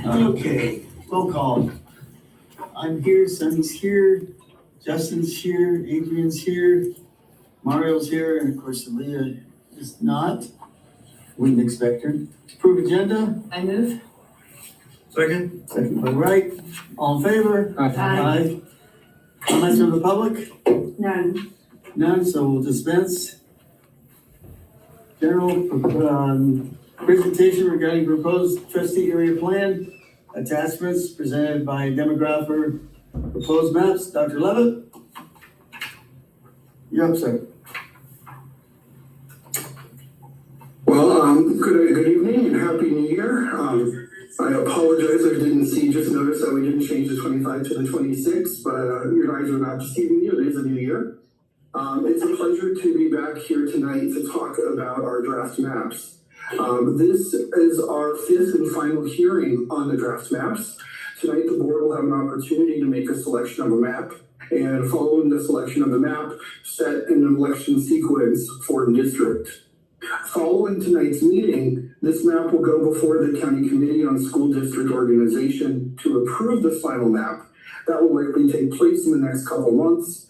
Okay, roll call. I'm here, Sunny's here, Justin's here, Adrian's here, Mario's here, and of course Leah is not. Wouldn't expect her. Approve agenda? I move. Second. Second by Wright. All in favor? Aye. Comments from the public? None. None, so we'll dispense. General presentation regarding proposed trustee area plan. Attachments presented by demographer. Proposed maps. Dr. Levitt? You're up, sir. Well, good evening and happy new year. I apologize, I didn't just notice that we didn't change the 25 to the 26, but you guys are not deceiving me, it is a new year. It's a pleasure to be back here tonight to talk about our draft maps. This is our fifth and final hearing on the draft maps. Tonight, the board will have an opportunity to make a selection of a map, and following the selection of the map, set an election sequence for the district. Following tonight's meeting, this map will go before the County Committee on School District Organization to approve the final map. That will likely take place in the next couple months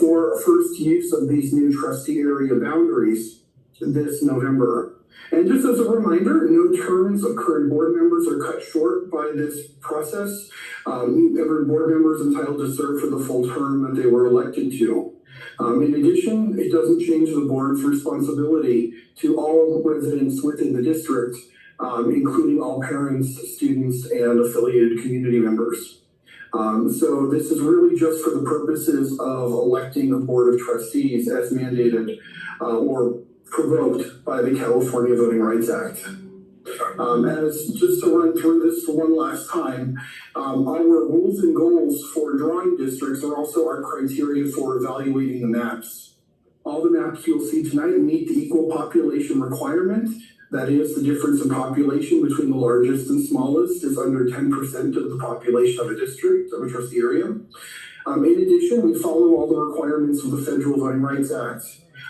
for first use of these new trustee area boundaries this November. And just as a reminder, no terms of current board members are cut short by this process. Every board member is entitled to serve for the full term that they were elected to. In addition, it doesn't change the board's responsibility to all residents within the district, including all parents, students, and affiliated community members. So this is really just for the purposes of electing a board of trustees as mandated or provoked by the California Voting Rights Act. As just to run through this for one last time, our rules and goals for drawing districts are also our criteria for evaluating the maps. All the maps you'll see tonight meet the equal population requirement. That is, the difference in population between the largest and smallest is under 10% of the population of a district, of a trustee area. In addition, we follow all the requirements of the Federal Voting Rights Act.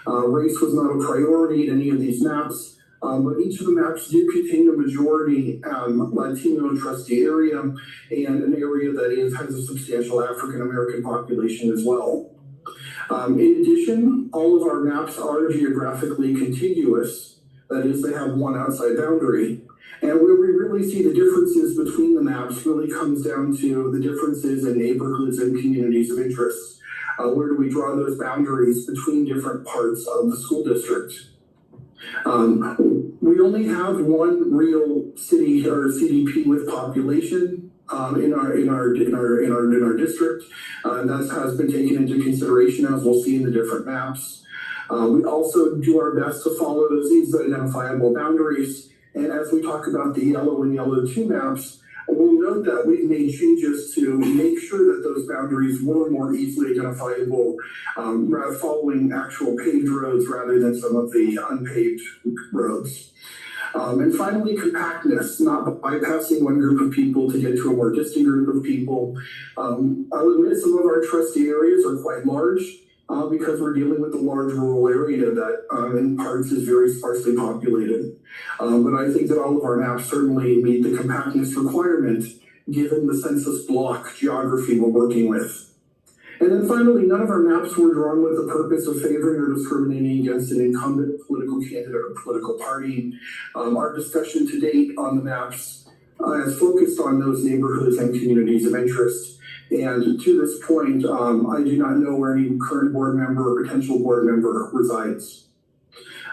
Race was not a priority in any of these maps. But each of the maps do contain a majority Latino trustee area and an area that has a substantial African American population as well. In addition, all of our maps are geographically contiguous. That is, they have one outside boundary. And where we really see the differences between the maps really comes down to the differences in neighborhoods and communities of interest. Where do we draw those boundaries between different parts of the school district? We only have one real city or CDP with population in our district, and that has been taken into consideration as we'll see in the different maps. We also do our best to follow these identifiable boundaries, and as we talk about the yellow and yellow 2 maps, we'll note that we've made changes to make sure that those boundaries were more easily identifiable, following actual paved roads rather than some of the unpaved roads. And finally, compactness, not bypassing one group of people to get to a more distant group of people. I'll admit some of our trustee areas are quite large because we're dealing with a large rural area that in parts is very sparsely populated. But I think that all of our maps certainly meet the compactness requirement given the census block geography we're working with. And then finally, none of our maps were drawn with the purpose of favoring or discriminating against an incumbent political candidate or political party. Our discussion to date on the maps has focused on those neighborhoods and communities of interest. And to this point, I do not know where any current board member or potential board member resides.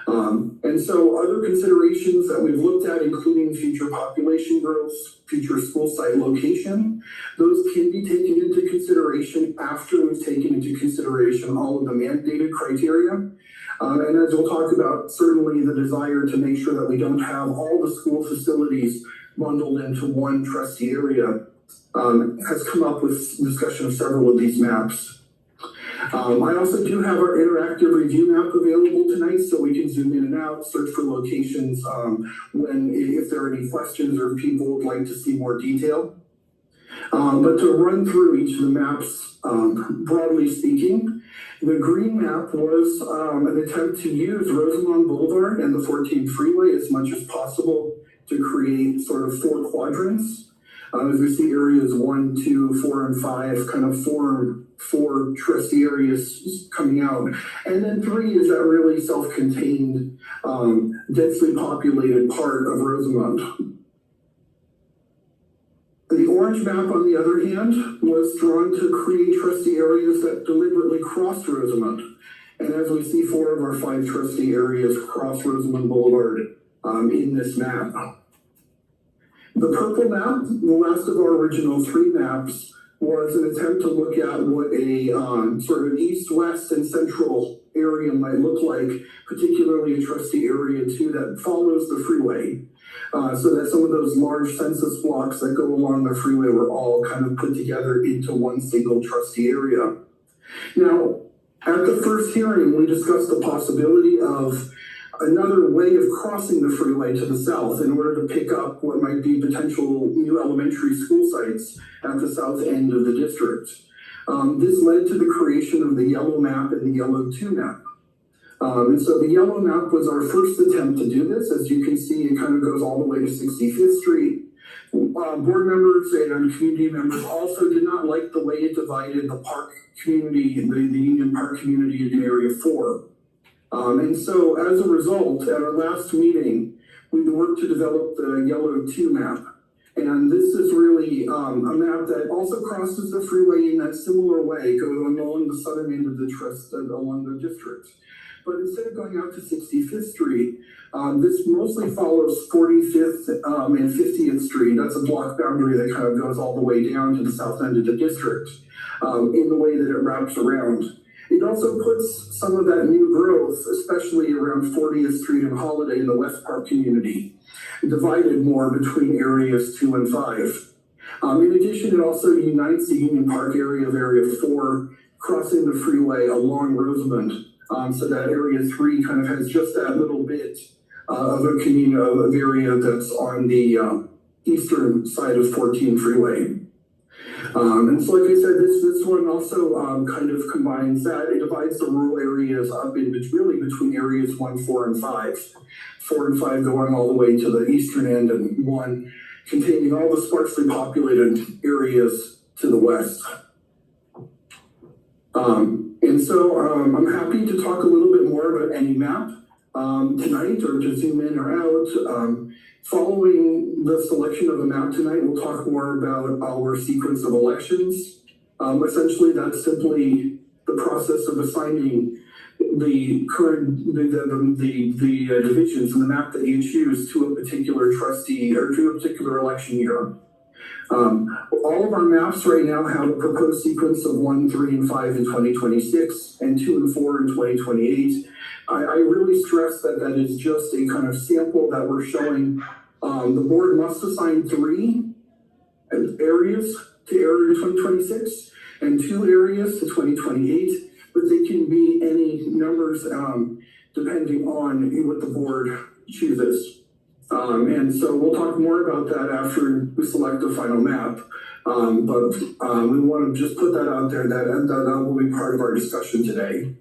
And so other considerations that we've looked at, including future population growth, future school site location, those can be taken into consideration after we've taken into consideration all of the mandated criteria. And as we'll talk about, certainly the desire to make sure that we don't have all the school facilities bundled into one trustee area has come up with discussion of several of these maps. I also do have our interactive review map available tonight, so we can zoom in and out, search for locations if there are any questions or if people would like to see more detail. But to run through each of the maps, broadly speaking, the green map was an attempt to use Rosamond Boulevard and the 14th Freeway as much as possible to create sort of 4 quadrants. As we see areas 1, 2, 4, and 5 kind of form 4 trustee areas coming out. And then 3 is that really self-contained, densely populated part of Rosamond. The orange map, on the other hand, was drawn to create trustee areas that deliberately crossed Rosamond. And as we see, 4 of our 5 trustee areas cross Rosamond Boulevard in this map. The purple map, the last of our original 3 maps, was an attempt to look at what a sort of east, west, and central area might look like, particularly a trustee area 2 that follows the freeway. So that some of those large census blocks that go along the freeway were all kind of put together into one single trustee area. Now, at the first hearing, we discussed the possibility of another way of crossing the freeway to the south in order to pick up what might be potential new elementary school sites at the south end of the district. This led to the creation of the yellow map and the yellow 2 map. And so the yellow map was our first attempt to do this. As you can see, it kind of goes all the way to 65th Street. Board members and community members also did not like the way it divided the park community, the Union Park community into Area 4. And so as a result, at our last meeting, we worked to develop the yellow 2 map. And this is really a map that also crosses the freeway in that similar way, going along the southern end of the trust, along the district. But instead of going out to 65th Street, this mostly follows 45th and 50th Street. That's a block boundary that kind of goes all the way down to the south end of the district in the way that it wraps around. It also puts some of that new growth, especially around 40th Street and Holiday in the West Park community, divided more between areas 2 and 5. In addition, it also unites the Union Park area of Area 4, crossing the freeway along Rosamond, so that Area 3 kind of has just that little bit of a community, of area that's on the eastern side of 14 freeway. And so, like I said, this one also kind of combines that. It divides the rural areas up in really between areas 1, 4, and 5. 4 and 5 going all the way to the eastern end, and 1 containing all the sparsely populated areas to the west. And so I'm happy to talk a little bit more about any map tonight, or to zoom in or out. Following the selection of a map tonight, we'll talk more about our sequence of elections. Essentially, that's simply the process of assigning the current the divisions in the map that you choose to a particular trustee or to a particular election year. All of our maps right now have a proposed sequence of 1, 3, and 5 in 2026 and 2 and 4 in 2028. I really stress that that is just a kind of sample that we're showing. The board must assign 3 areas to Area 2026 and 2 areas to 2028, but they can be any numbers depending on what the board chooses. And so we'll talk more about that after we select the final map. But we want to just put that out there, that will be part of our discussion today.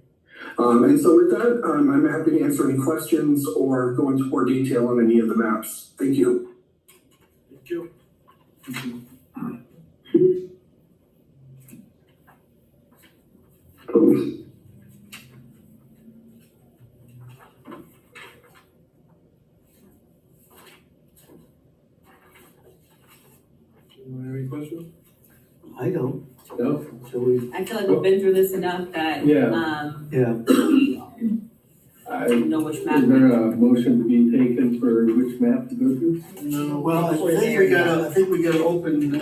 And so with that, I'm happy to answer any questions or go into more detail on any of the maps. Thank you. Thank you. Any questions? I don't. No? Shall we? I feel like we've been through this enough that, Yeah. Yeah. we I, know which is map. there a motion to be taken for which map to go to? No, well, I think we gotta open,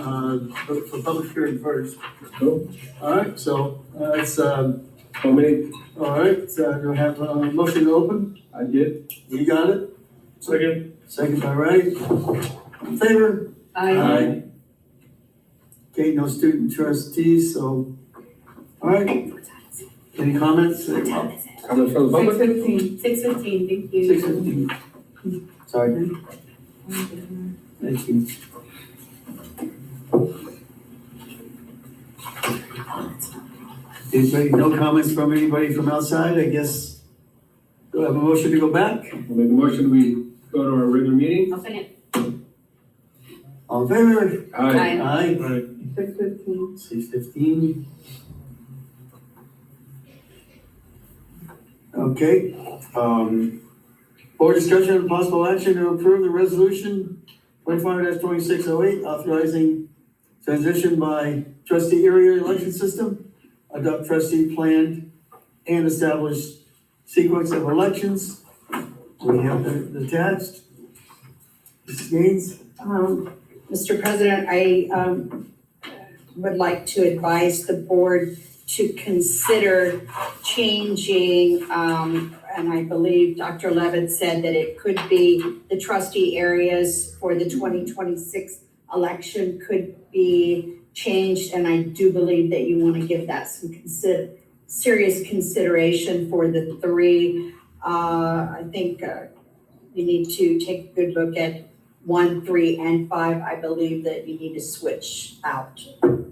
for public hearing first. No? All right, so, it's, How many? all right, so do I have a motion to open? I did. You got it? Second. Second by Ray. In favor? I, Okay, no student trustees, so, all right. Any comments? Comments from the public? 6:15, 6:15, thank you. 6:15. Sorry. Thank you. Anybody, no comments from anybody from outside, I guess. Do I have a motion to go back? I'll make a motion, we go to our regular meeting. I'll second. All in favor? Aye. Aye. 6:15. 6:15. Okay, board discussion and possible action to approve the resolution 25-2608, authorizing transition by trustee area election system, adopt trustee plan, and establish sequence of elections. We have the attached. Mrs. Gaines? Mr. President, I would like to advise the board to consider changing, and I believe Dr. Levitt said that it could be the trustee areas for the 2026 election could be changed, and I do believe that you want to give that some serious consideration for the three. I think you need to take a good look at 1, 3, and 5. I believe that you need to switch out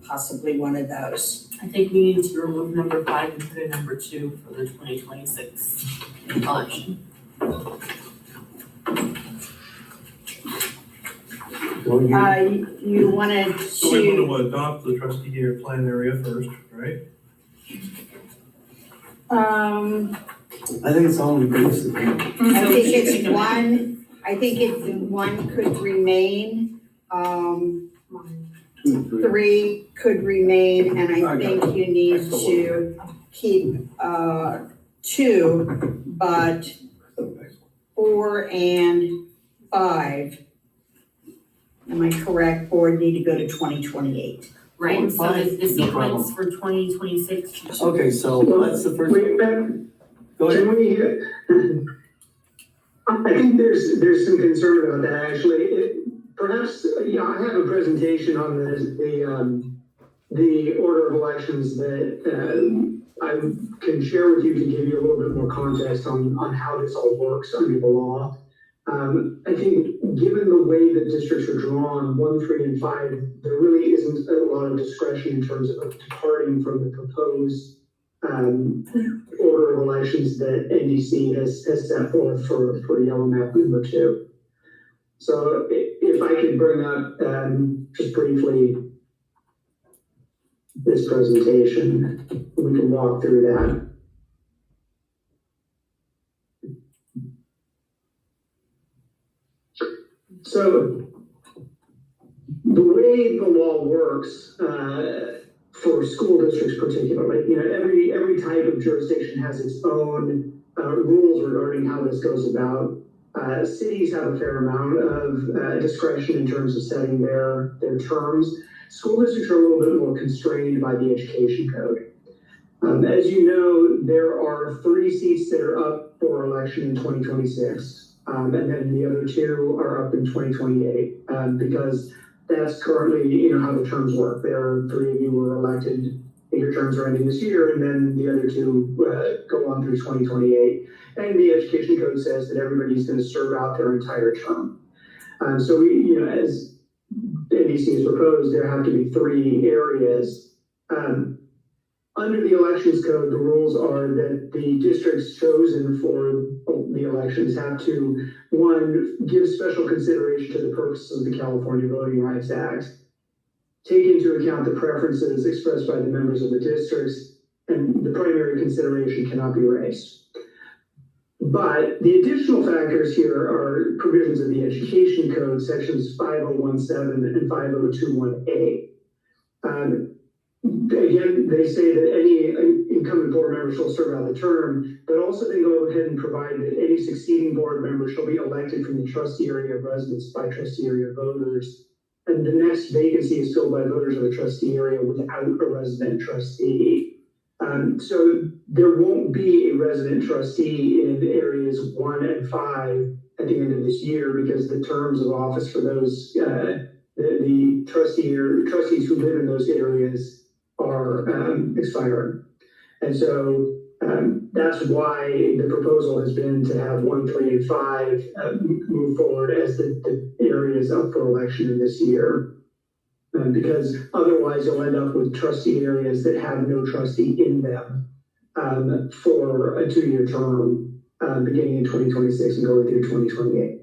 possibly one of those. I think we need to remove number 5 and put in number 2 for the 2026 election. You wanted So we to, want to adopt the trustee area plan area first, right? I think it's all inclusive. I think it's one, one could remain, 2 and 3 could remain, and I think you need to keep, 2, but 4 and 5, am I correct, board need to go to 2028. Right, so the No problem. sequence for 2026. Okay, so that's the first. Wait, Ben, Go ahead. can we, I think there's some concern about that, actually. Perhaps, I have a presentation on the order of elections that I can share with you to give you a little bit more context on how this all works under the law. I think given the way the districts are drawn, 1, 3, and 5, there really isn't a lot of discretion in terms of departing from the proposed order of elections that NDC has set forth for yellow map number 2. So if I could bring up just briefly this presentation, we can walk through that. So the way the law works for school districts particularly, every type of jurisdiction has its own rules regarding how this goes about. Cities have a fair amount of discretion in terms of setting their terms. School districts are a little bit more constrained by the education code. As you know, there are 3 seats that are up for election in 2026. And then the other 2 are up in 2028, because that's currently, how the terms work. There are 3 of you who were elected, your terms are ending this year, and then the other 2 go on through 2028. And the education code says that everybody's going to serve out their entire term. So we, as NDC has proposed, there have to be 3 areas. Under the elections code, the rules are that the districts chosen for the elections have to, 1, give special consideration to the purposes of the California Voting Rights Act, take into account the preferences expressed by the members of the districts, and the primary consideration cannot be race. But the additional factors here are provisions of the education code, sections 5017 and 5021A. Again, they say that any incumbent board member shall serve out the term, but also they go ahead and provide that any succeeding board member shall be elected from the trustee area of residence by trustee area voters. And the next vacancy is filled by voters of the trustee area without a resident trustee. So there won't be a resident trustee in areas 1 and 5 at the end of this year, because the terms of office for those, the trustees who live in those areas are expiring. And so that's why the proposal has been to have 1, 3, and 5 move forward as the areas up for election in this year. Because otherwise you'll end up with trustee areas that have no trustee in them for a 2-year term beginning in 2026 and going through 2028.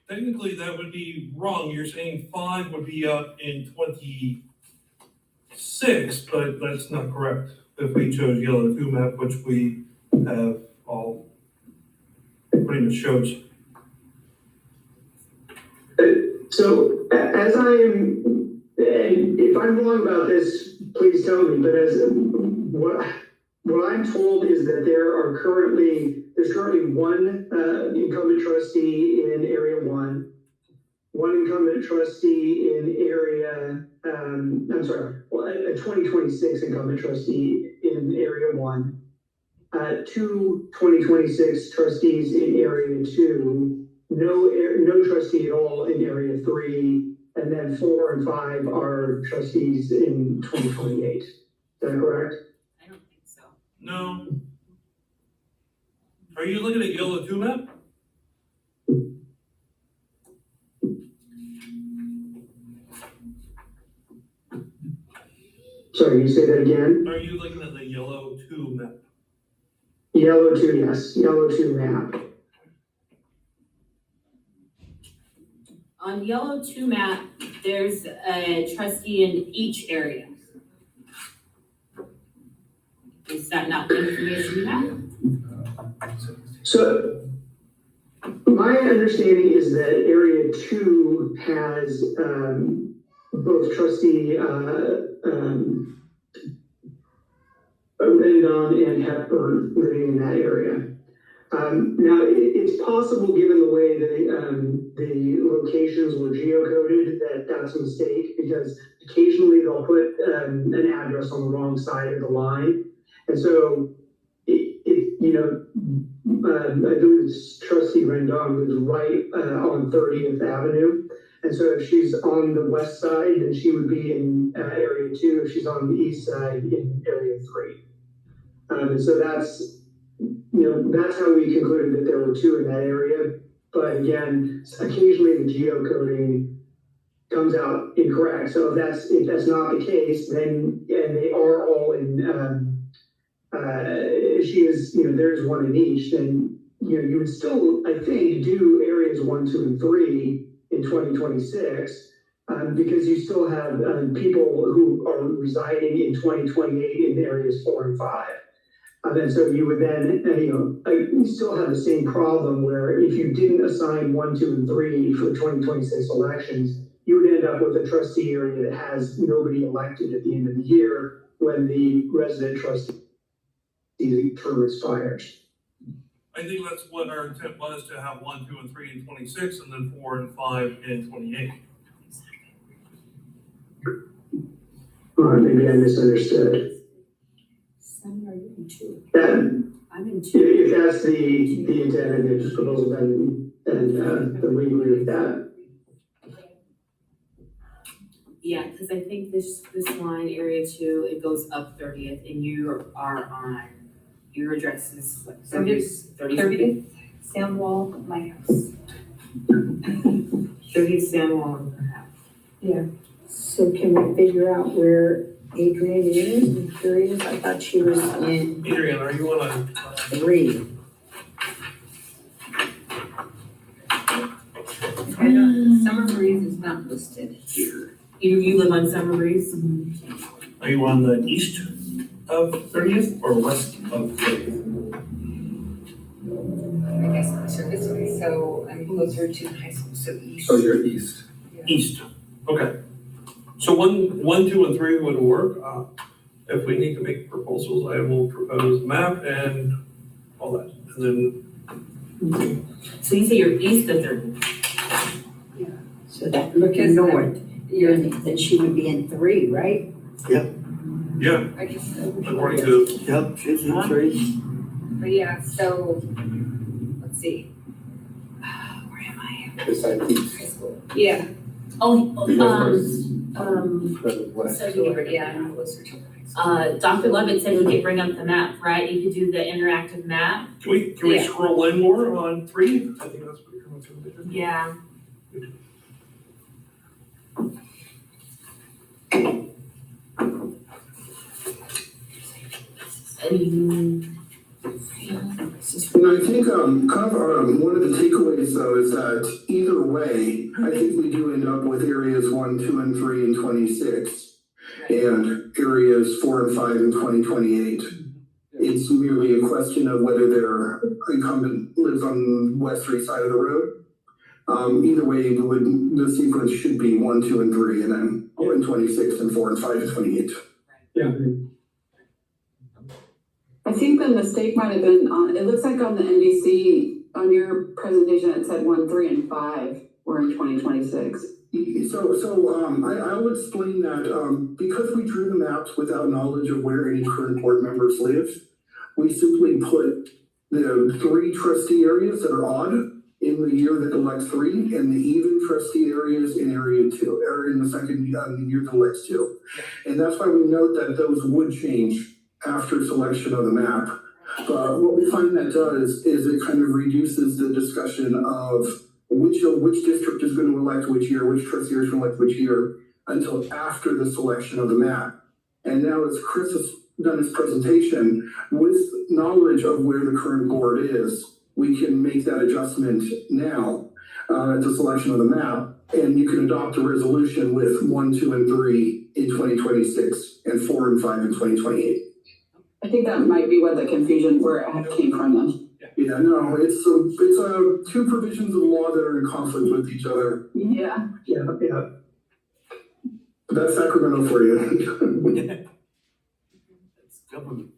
technically that would be wrong. You're saying 5 would be up in 26, but that's not correct. If we chose yellow 2 map, which we have all pretty much shows. So as I am, and if I'm wrong about this, please tell me, but as what I'm told is that there's currently one incumbent trustee in area one incumbent trustee in area, a 2026 incumbent trustee in area one, 2 2026 trustees in area two, no trustee at all in area 3, and then 4 and 5 are trustees in 2028. Is that correct? I don't think so. No. Are you looking at yellow 2 map? Sorry, you say that again? Are you looking at the yellow 2 map? Yellow 2, yes. Yellow 2 map. On yellow 2 map, there's a trustee in each area. Is that not the information you have? So my understanding is that area 2 has both trustee Rendon and Hepburn living in that area. Now, it's possible, given the way the locations were geocoded, that's a mistake, because occasionally they'll put an address on the wrong side of the line. And so, I believe trustee Rendon was right on 30th Avenue. And so if she's on the west side, then she would be in area 2. If she's on the east side, in area 3. And so that's how we concluded that there were 2 in that area. But again, occasionally the geocoding comes out incorrect. So if that's not the case, then, and they are all in, there's 1 in each, then, you would still, I think, do areas 1, 2, and 3 in 2026, because you still have people who are residing in 2028 in areas 4 and 5. And so you would then, you still have the same problem where if you didn't assign 1, 2, and 3 for the 2026 elections, you would end up with a trustee area that has nobody elected at the end of the year when the resident trustee term expires. I think that's what our intent was, to have 1, 2, and 3 in 26, and then 4 and 5 in 28. Maybe I misunderstood. Some are in 2. I'm in 2. If that's the intent of the proposal, then we agree with that. Yeah, because I think this line, area 2, it goes up 30th, and you are on, your address is what, 30th? Sandwall, my house. 30th Sandwall, perhaps. So can we figure out where Adrian is? I'm curious. I thought she was in Adrian, are you on 3. Summer Breeze is not listed here. You live on Summer Breeze? are you on the east of 30th or west of 30th? I guess closer this way, so I'm closer to high school, so east. Oh, you're east. East, okay. So 1, 2, and 3 would work. If we need to make proposals, I will propose map and all that. And then, So you say you're east of 30th? So that looking north, then she would be in 3, right? yeah, I guess. according to, Yep, she's in 3. But yeah, so, let's see. Where am I? Beside east. High school. Yeah. Yeah. I'm closer to high school. Dr. Levitt said we could bring up the map, right? You could do the interactive map. can we Yeah. scroll in more on 3? I think that's what you're coming to. Yeah. And I think, one of the takeaways though is that either way, I think we do end up with areas 1, 2, and 3 in 26. And areas 4 and 5 in 2028. It's merely a question of whether their incumbent lives on the westerly side of the road. Either way, the sequence should be 1, 2, and 3, and then 4 and 26, and 4 and 5 and 28. Yeah. I think the mistake might have been on, it looks like on the NDC, on your presentation, it said 1, 3, and 5 were in 2026. I'll explain that, because we drew the maps without knowledge of where any current board members live, we simply put the 3 trustee areas that are odd in the year that elects 3, and the even trustee areas in area 2, or in the second year that elects 2. And that's why we note that those would change after selection of the map. But what we find that does is it kind of reduces the discussion of which district is going to elect which year, which trustee is going to elect which year, until after the selection of the map. And now as Chris has done his presentation, with knowledge of where the current board is, we can make that adjustment now at the selection of the map, and you can adopt a resolution with 1, 2, and 3 in 2026, and 4 and 5 in 2028. I think that might be what the confusion where it came from then. Yeah, no, it's 2 provisions of law that are in conflict with each other. Yeah. Yeah. That's Sacramento for you. That's government.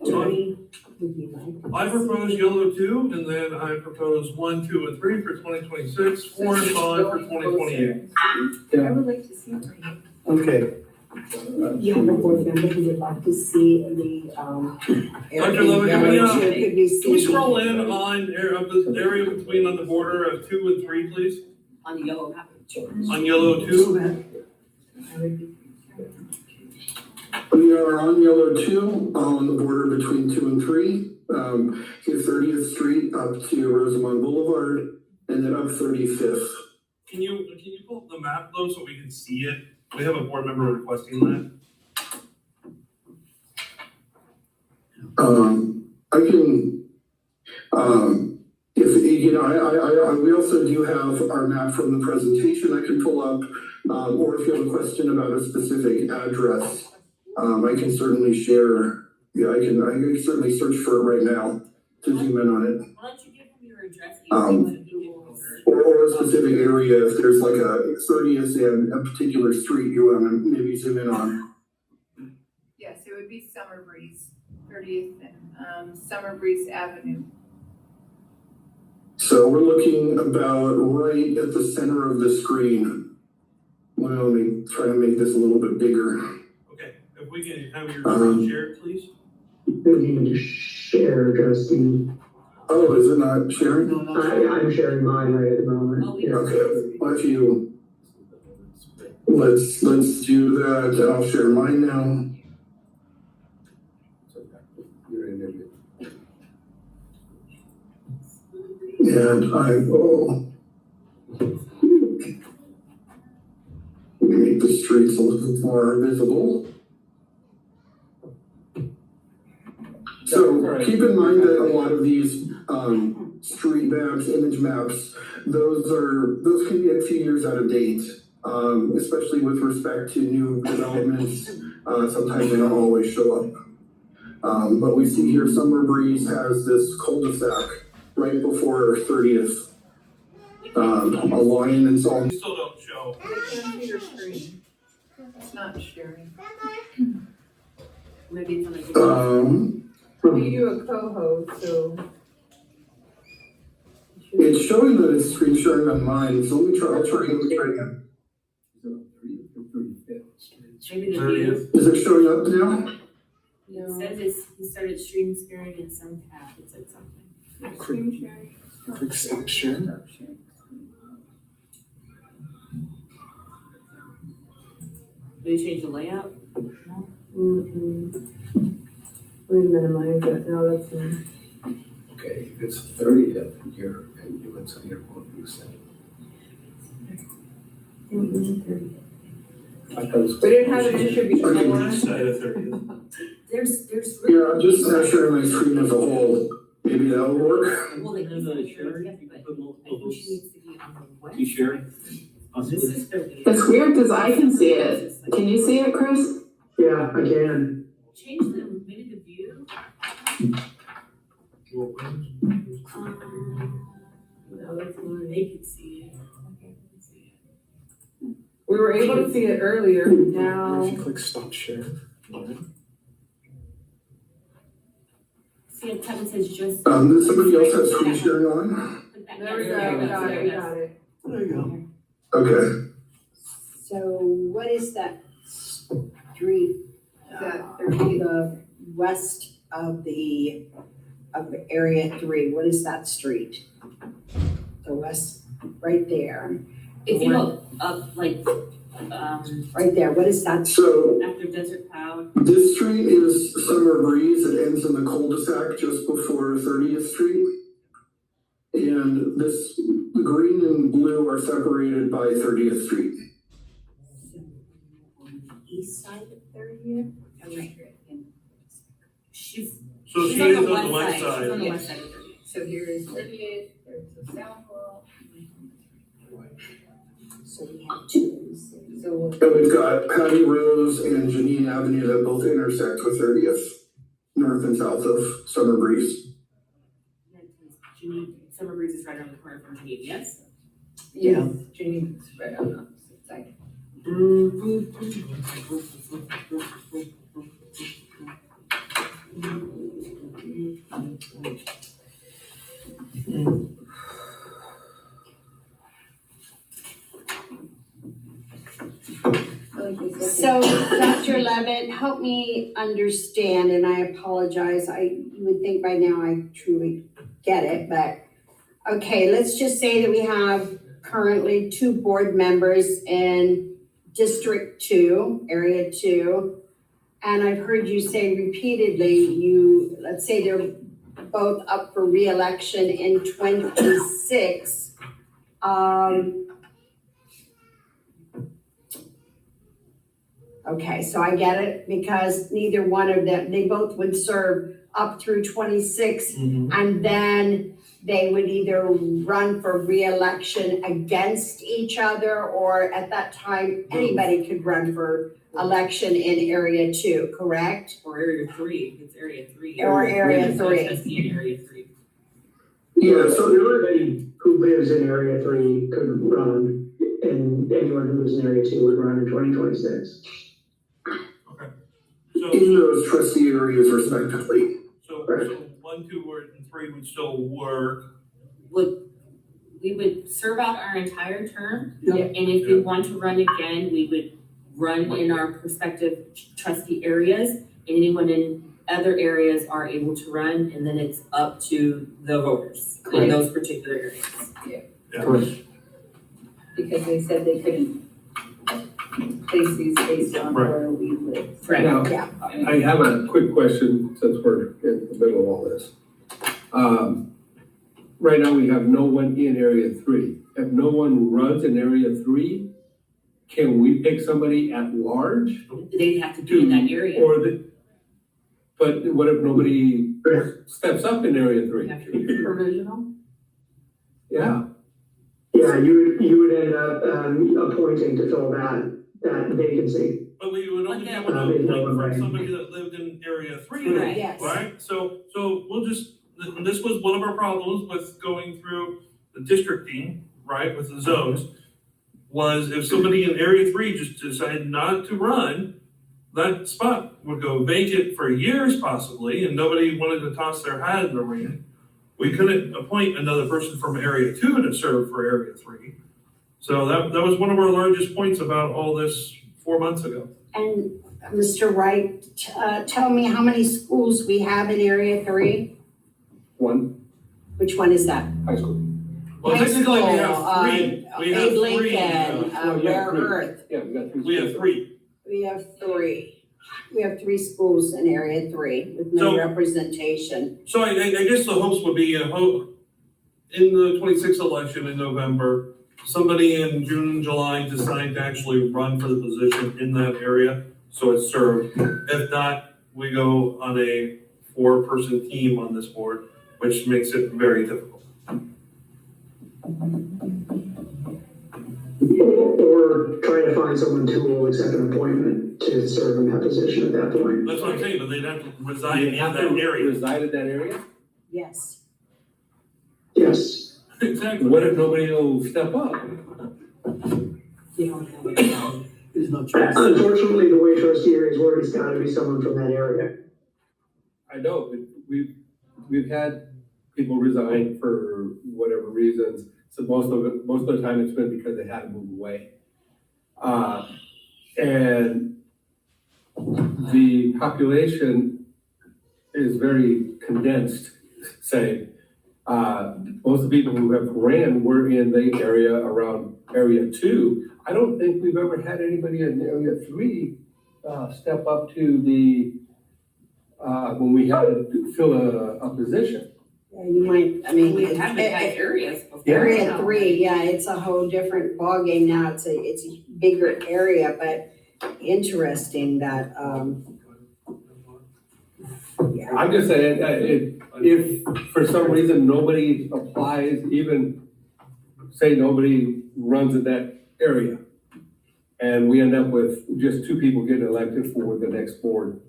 Tony, I propose yellow 2, and then I propose 1, 2, and 3 for 2026, 4 and 5 for 2028. I would like to see it. Okay, You have a board member who would like to see the, Dr. Lovett, can we can scroll in on the area between on the border of 2 and 3, please? on the yellow map. On yellow 2? We are on yellow 2, on the border between 2 and 3, here 30th Street up to Rosamond Boulevard, and then up 35th. Can you pull up the map though so we can see it? We have a board member requesting that. I can, if, you know, we also do have our map from the presentation I can pull up, or if you have a question about a specific address, I can certainly share, I can certainly search for it right now to zoom in on it. Why don't you give him your address? Or a specific area, if there's like a 30th and a particular street you want to maybe zoom in on. Yes, it would be Summer Breeze, 30th and Summer Breeze Avenue. So we're looking about right at the center of the screen. Well, let me try to make this a little bit bigger. Okay, if we can have your screen shared, please. Looking to share, Justin. Oh, is it not sharing? I'm sharing mine right at the moment. Oh, Yeah. Okay, well, if you, let's do that. I'll share mine now. And I will make the streets a little more visible. So keep in mind that a lot of these street maps, image maps, those can be a few years out of date, especially with respect to new developments. Sometimes they don't always show up. But we see here Summer Breeze has this cul-de-sac right before 30th. A line and so on. Still don't show. I can't see your screen. It's not sharing. Maybe it's on the. You do a co-host, so. It's showing that it's screen sharing on mine, so let me try again. Maybe the view. Is it showing up now? It says he started stream sharing in some tab. It said something. Screen sharing. quick section. Did you change the layout? We minimize it, no, that's fine. Okay, if it's 30th here, and you went to the airport, you said. We didn't have an issue We before. decided 30th. there's Yeah, really. I'm just not sharing my screen as a whole. Maybe that'll work. Well, they No, no, share it. but Put multiple I think votes. she needs to be on the west. You share? This is 30th. It's weird because I can see it. Can you see it, Chris? Yeah, I can. Change the minute of view. No, that's one, they can see it. Okay, they can see it. We were able to see it earlier, now. If you click stop share. See, it kind of says just. Does somebody else have screen sharing on? There we go, got it. There you Okay. So what is that street? That The west of area 3, what is that street? The west, right there, If you go up, like, right there, what is that? So after Desert Cloud, this street is Summer Breeze. It ends in the cul-de-sac just before 30th Street. And this green and blue are separated by 30th Street. East side of 30th? I'm right here. She's, So she's she on is the on the west She's on side. the west side of 30th. So here is 30th, there's the south wall. So we have 2. So And we've got Patty Rose and Janine Avenue that both intersect with 30th, north and south of Summer Breeze. Janine, Summer Breeze is right around the corner from Janine, yes? yes, Jane's right on the opposite side. So, Dr. Levitt, help me understand, and I apologize, you would think by now I truly get it, but, okay, let's just say that we have currently 2 board members in District 2, Area 2, and I've heard you say repeatedly, let's say they're both up for re-election in 26. Okay, so I get it, because neither one of them, they both would serve up through 26, and then they would either run for re-election against each other, or at that time, anybody could run for election in Area 2, correct? Or Area 3, it's Area 3. Or Area There's no 3. trustee in Area 3. Yeah, so Everybody who lives in Area 3 could run, and anyone who lives in Area 2 would run in 2026. in those trustee areas respectively. So 1, 2, and 3 would still work. We would serve out our entire term. Yeah. And if we want to run again, we would run in our prospective trustee areas. And anyone in other areas are able to run, and then it's up to the voters in those particular areas. Correct. Because they said they couldn't place these based on where we live. Correct. Now, Yeah. I have a quick question since we're in the middle of all this. Right now, we have no one in Area 3. If no one runs in Area 3, can we pick somebody at large? They have to be in that area. But what if nobody steps up in Area 3? Have to be provisional. Yeah, Yeah, you would end up appointing to fill that vacancy. But we would only be able to appoint from somebody that lived in Area 3 then, Right, yes. right? So we'll just, this was one of our problems with going through the districting, right, with the zones, was if somebody in Area 3 just decided not to run, that spot would go vacant for years possibly, and nobody wanted to toss their hat in the ring. We couldn't appoint another person from Area 2 to serve for Area 3. So that was one of our largest points about all this 4 months ago. And Mr. Wright, tell me how many schools we have in Area 3? one Which one is that? high school. Well, High technically, we have school, 3. We have Abe 3. Lincoln, Oh, yeah, Rare 3. Earth. Yeah, we got 3. We have 3. We have 3. We have 3 schools in Area 3 with no So- representation. So I guess the hopes would be, in the 26th election in November, somebody in June, July decide to actually run for the position in that area, so it's served. If not, we go on a 4-person team on this board, which makes it very difficult. Or try to find someone who will accept an appointment to serve in that position at that point. That's what I'm saying, but they'd have to reside You in have that to area. reside in that area? Yes. Yes. Exactly. What if nobody will step up? You don't have it. There's no choice. Unfortunately, the way trustee areas work, it's gotta be someone from that area. I know, but we've had people resign for whatever reasons. So most of the time it's been because they had to move away. And the population is very condensed, say. Most of the people who have ran were in the area around area 2. I don't think we've ever had anybody in area 3 step up to the when we had to fill a position. Yeah, you might, I mean. We haven't had areas before. Area 3, yeah, it's a whole different ballgame now. It's a bigger area, but interesting that, yeah. I'm just saying, if for some reason nobody applies, even say nobody runs in that area, and we end up with just 2 people getting elected for the next board,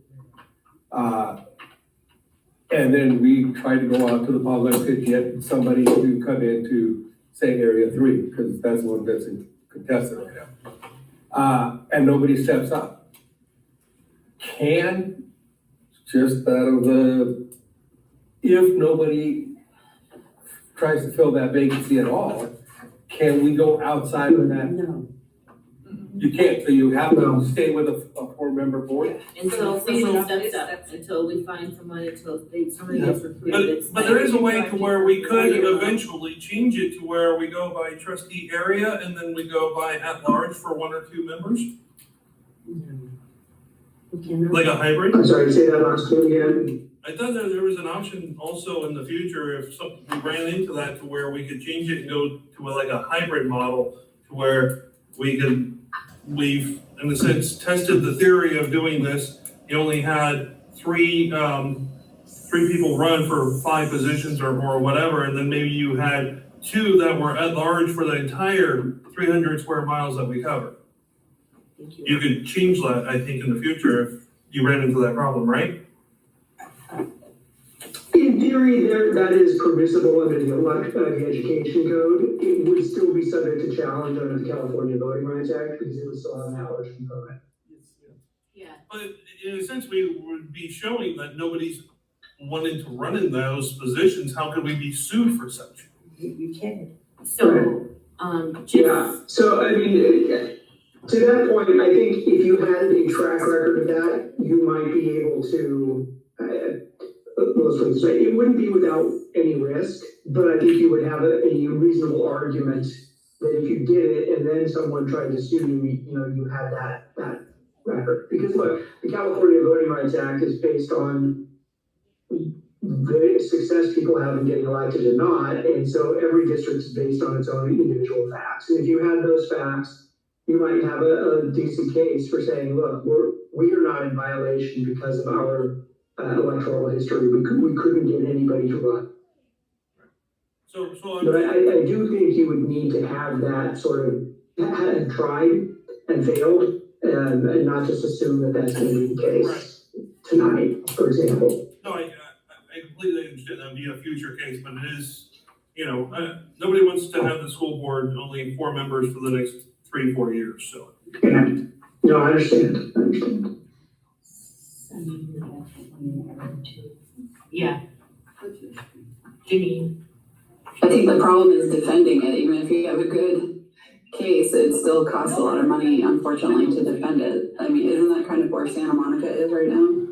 and then we try to go out to the public to get somebody to come into, say, area 3, because that's the one that's contested right now. And nobody steps up. Can, just out of the, if nobody tries to fill that vacancy at all, can we go outside of that? No. You can't, so you have to stay with a 4-member board? Until someone steps up, until we find someone, until somebody gets recruited. But there is a way to where we could eventually change it to where we go by trustee area and then we go by at large for 1 or 2 members, like a hybrid. I'm sorry, say that last one again. I thought that there was an option also in the future if we ran into that to where we could change it and go to like a hybrid model to where we've in a sense tested the theory of doing this. You only had 3 people run for 5 positions or more, whatever, and then maybe you had 2 that were at large for the entire 300 square miles that we cover. You could change that, I think, in the future if you ran into that problem, right? In theory, that is permissible under the education code. It would still be subject to challenge under the California Voting Rights Act because it would still have an at-large component. Yeah. But in a sense, we would be showing that nobody's wanting to run in those positions. How could we be sued for such? You can. So, Yeah, so I mean, to that point, I think if you had a track record of that, you might be able to, it wouldn't be without any risk, but I think you would have a reasonable argument that if you did it and then someone tried to sue you, you had that record. Because look, the California Voting Rights Act is based on the success people have in getting elected or not, and so every district is based on its own individual facts. And if you had those facts, you might have a decent case for saying, look, we are not in violation because of our electoral history. We couldn't get anybody to run. But I do think you would need to have that sort of had tried and failed, and not just assume that that's going to be the case tonight, for example. No, I completely understand that would be a future case, but it is, nobody wants to have the school board only 4 members for the next 3-4 years, so. Yeah, no, I understand. Yeah. Janine. I think the problem is defending it. Even if you have a good case, it still costs a lot of money, unfortunately, to defend it. I mean, isn't that kind of where Santa Monica is right now?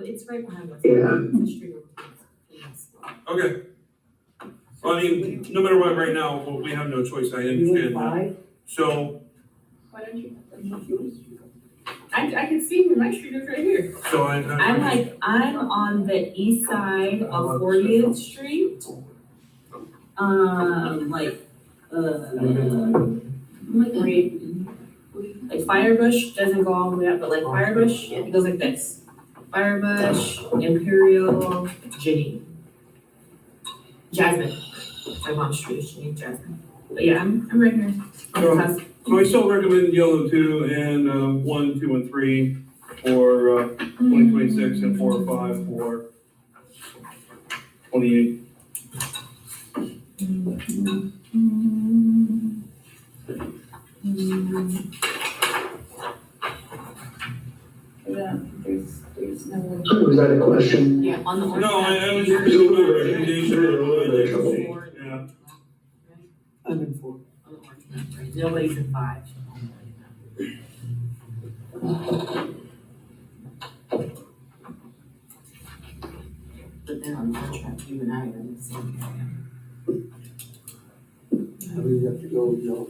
It's right behind us. Yeah. Okay. Well, I mean, no matter what, right now, we have no choice. I understand that. So, Why don't you? I can see where my street is right here. so I'm on the east side of 40th Street. Like Firebush doesn't go all the way up, but like Firebush, it goes like this. Firebush, Imperial, Ginny. Jasmine. My mom's street is Ginny, Jasmine. But yeah, I'm right here. So I still recommend yellow 2 and 1, 2, and 3 for 2026 and 4 or 5 for 28. There's no. Was that a question? Yeah, on the orange. No, map, I was you- just giving a recommendation. Four. Yeah. I'm in for. On the orange map, right? Nobody's in 5. But then on the orange map, you and I are in the same area. How do you have to go, no?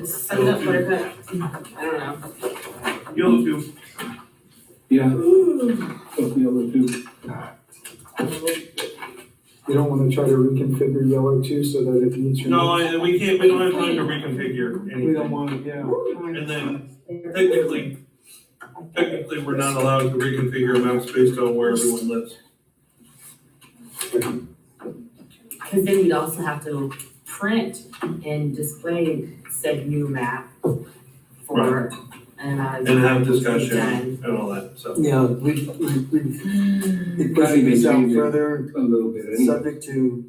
Sum up Buttercup, I don't know. Yellow 2. Yeah. What's the other two? You don't wanna try to reconfigure yellow too so that it meets your. No, we don't have time to reconfigure We anything. don't want, yeah. And then technically, we're not allowed to reconfigure maps based on where everyone lives. Cause then you'd also have to print and display said new map for, and And have discussion and all that, so. Yeah, we pushing this out further, A little bit anyway. subject to,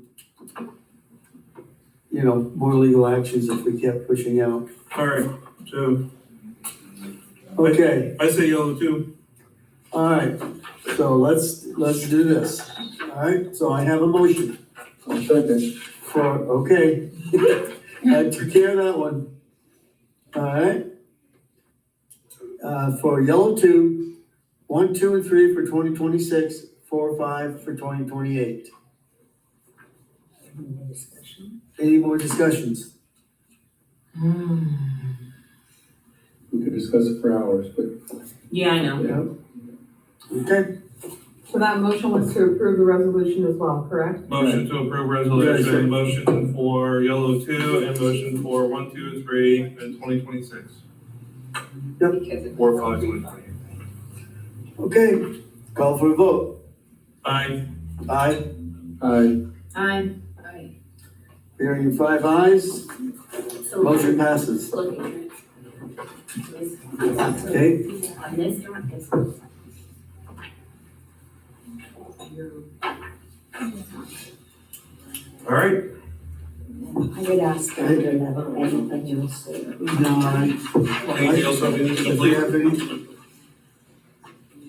you know, more legal actions if we kept pushing out. All right, so Okay, I say yellow 2. all right, so let's do this. All right, so I have a motion I'll second. for, okay. I took care of that one. All right. For yellow 2, 1, 2, and 3 for 2026, 4, 5 for 2028. Any more discussions? We could discuss it for hours, but Yeah, I know. Okay, So that motion was to approve the resolution as well, correct? Motion to approve resolution, motion for yellow 2, and motion for 1, 2, and 3 in 2026. Because of. 4, 5, 2028. okay, call for a vote. Aye. Aye, I, hearing 5 ayes, motion passes. Okay, On this one, it's. All right. I would ask them to level anything else. Anything else that we need to if we complete? have any.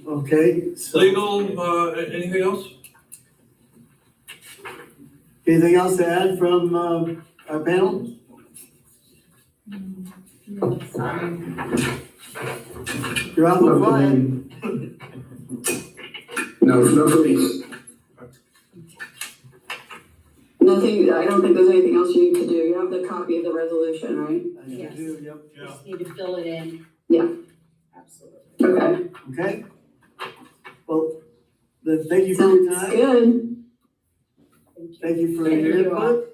Okay, so, Legal, anything else? anything else to add from, our panel? You're out the flag. No for me. Nothing, I don't think there's anything else you need to do. You have the copy of the resolution, right? I do, yep. Yeah. Just need to fill it in. Yeah. Absolutely. Okay. Okay? Well, then thank you for your Sounds time. good. Thank you for Thank your you input.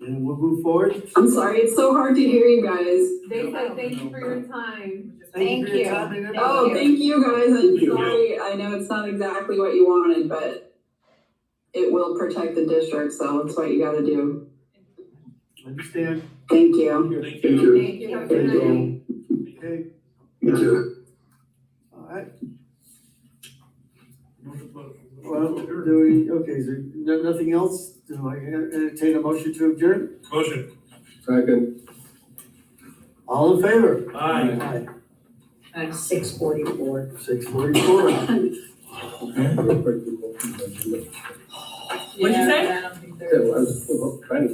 And we'll move forward. I'm sorry, it's so hard to hear you guys. They said thank you for your time. Thank you for your time and input. Oh, thank you guys. I'm Thank you. sorry. I know it's not exactly what you wanted, but it will protect the district, so it's what you gotta do. Understand? Thank you. Thank Thank you. you. Thank you. Have a Thank good you. night. Okay, Me too. all right. Well, do we, okay, is there nothing else? Do I entertain a motion to adjourn? Motion. second. All in favor? Aye. Aye. 6:44. 6:44. What'd you say? Yeah, I don't think there's. I was trying to